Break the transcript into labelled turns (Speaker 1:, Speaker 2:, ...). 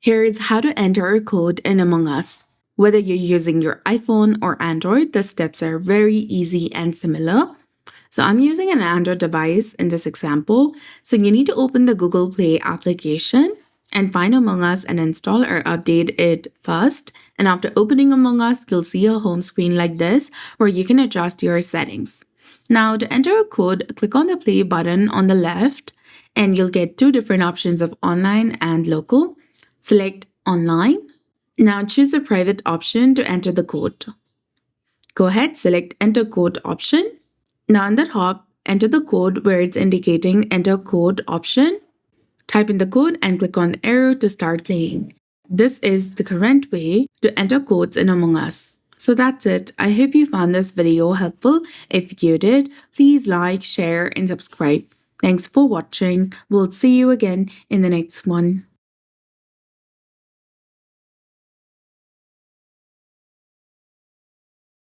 Speaker 1: Here's how to enter a code in Among Us. Whether you're using your iPhone or Android, the steps are very easy and similar. So I'm using an Android device in this example. So you need to open the Google Play application and find Among Us and install or update it first. And after opening Among Us, you'll see a home screen like this where you can adjust your settings. Now to enter a code, click on the play button on the left and you'll get two different options of online and local. Select online. Now choose the private option to enter the code. Go ahead, select enter code option. Now on the top, enter the code where it's indicating enter code option. Type in the code and click on the arrow to start playing. This is the correct way to enter codes in Among Us. So that's it. I hope you found this video helpful. If you did, please like, share, and subscribe. Thanks for watching. We'll see you again in the next one.